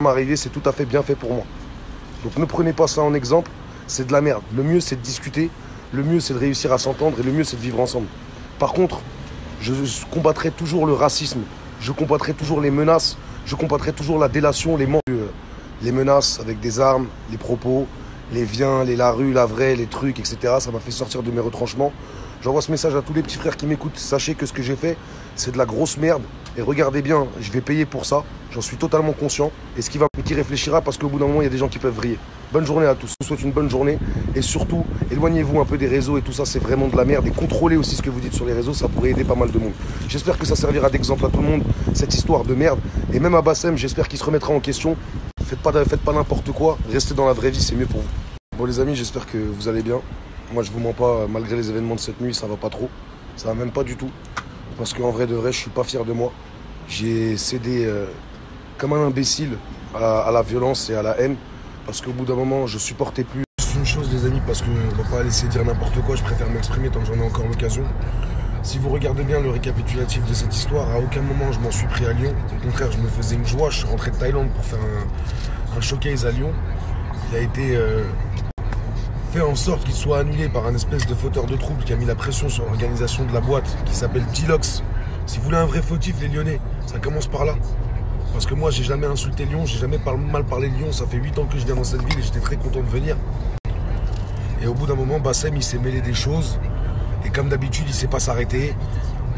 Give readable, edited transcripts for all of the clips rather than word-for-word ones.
m'arriver, c'est tout à fait bien fait pour moi. Donc ne prenez pas ça en exemple, c'est de la merde. Le mieux, c'est de discuter, le mieux, c'est de réussir à s'entendre et le mieux, c'est de vivre ensemble. Par contre, je combattrai toujours le racisme, je combattrai toujours les menaces, je combattrai toujours la délation, les menaces avec des armes, les propos, les viens, les la rue, la vraie, les trucs, etc. Ça m'a fait sortir de mes retranchements. J'envoie ce message à tous les petits frères qui m'écoutent. Sachez que ce que j'ai fait, c'est de la grosse merde. Et regardez bien, je vais payer pour ça. J'en suis totalement conscient. Et ce qui réfléchira, parce qu'au bout d'un moment, il y a des gens qui peuvent vriller. Bonne journée à tous. Je vous souhaite une bonne journée. Et surtout, éloignez-vous un peu des réseaux et tout ça, c'est vraiment de la merde. Et contrôlez aussi ce que vous dites sur les réseaux, ça pourrait aider pas mal de monde. J'espère que ça servira d'exemple à tout le monde, cette histoire de merde. Et même à Bassem, j'espère qu'il se remettra en question. Faites pas n'importe quoi. Restez dans la vraie vie, c'est mieux pour vous. Bon les amis, j'espère que vous allez bien. Moi je vous mens pas, malgré les événements de cette nuit, ça va pas trop. Ça va même pas du tout. Parce qu'en vrai de vrai, je suis pas fier de moi. J'ai cédé comme un imbécile à la violence et à la haine. Parce qu'au bout d'un moment, je supportais plus. C'est une chose les amis, parce qu'on va pas laisser dire n'importe quoi, je préfère m'exprimer tant que j'en ai encore l'occasion. Si vous regardez bien le récapitulatif de cette histoire, à aucun moment je m'en suis pris à Lyon. Au contraire, je me faisais une joie, je suis rentré de Thaïlande pour faire un showcase à Lyon. Il a été fait en sorte qu'il soit annulé par un espèce de fauteur de trouble qui a mis la pression sur l'organisation de la boîte, qui s'appelle Dilox. Si vous voulez un vrai fautif, les Lyonnais, ça commence par là. Parce que moi, j'ai jamais insulté Lyon, j'ai jamais mal parlé de Lyon. Ça fait 8 ans que je viens dans cette ville et j'étais très content de venir. Et au bout d'un moment, Bassem, il s'est mêlé des choses. Et comme d'habitude, il sait pas s'arrêter.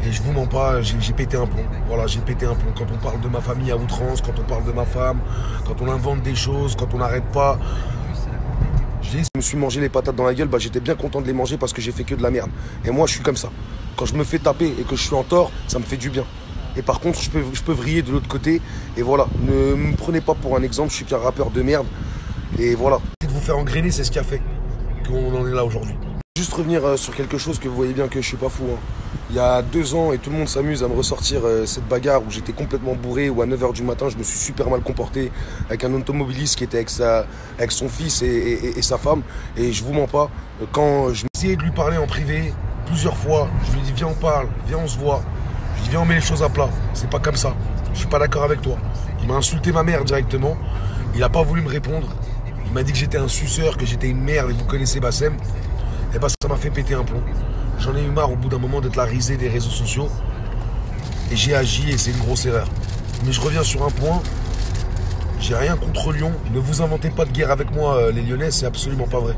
Et je vous mens pas, j'ai pété un plomb. Voilà, j'ai pété un plomb. Quand on parle de ma famille à outrance, quand on parle de ma femme, quand on invente des choses, quand on n'arrête pas. Je me suis mangé les patates dans la gueule, j'étais bien content de les manger parce que j'ai fait que de la merde. Et moi, je suis comme ça. Quand je me fais taper et que je suis en tort, ça me fait du bien. Et par contre, je peux vriller de l'autre côté. Et voilà, ne me prenez pas pour un exemple, je suis qu'un rappeur de merde. Et voilà. De vous faire engrainer, c'est ce qui a fait qu'on en est là aujourd'hui. Juste revenir sur quelque chose que vous voyez bien que je suis pas fou. Hein. Il y a 2 ans, et tout le monde s'amuse à me ressortir cette bagarre où j'étais complètement bourré, où à 9 h du matin, je me suis super mal comporté avec un automobiliste qui était avec son fils et sa femme. Et je vous mens pas, quand je essayais de lui parler en privé, plusieurs fois, je lui ai dit viens on parle, viens on se voit. Je lui ai dit viens on met les choses à plat, c'est pas comme ça, je suis pas d'accord avec toi. Il m'a insulté ma mère directement, il a pas voulu me répondre. Il m'a dit que j'étais un suceur, que j'étais une merde, et vous connaissez Bassem. Et ça m'a fait péter un plomb. J'en ai eu marre au bout d'un moment d'être la risée des réseaux sociaux. Et j'ai agi et c'est une grosse erreur. Mais je reviens sur un point. J'ai rien contre Lyon. Ne vous inventez pas de guerre avec moi, les Lyonnais, c'est absolument pas vrai.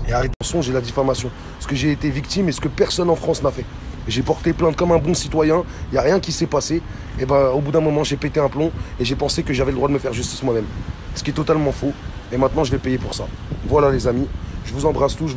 Et arrêtez le mensonge et la diffamation. Parce que j'ai été victime et ce que personne en France n'a fait. J'ai porté plainte comme un bon citoyen. Il n'y a rien qui s'est passé. Et au bout d'un moment, j'ai pété un plomb et j'ai pensé que j'avais le droit de me faire justice moi-même. Ce qui est totalement faux. Et maintenant, je vais payer pour ça. Voilà les amis. Je vous embrasse tous.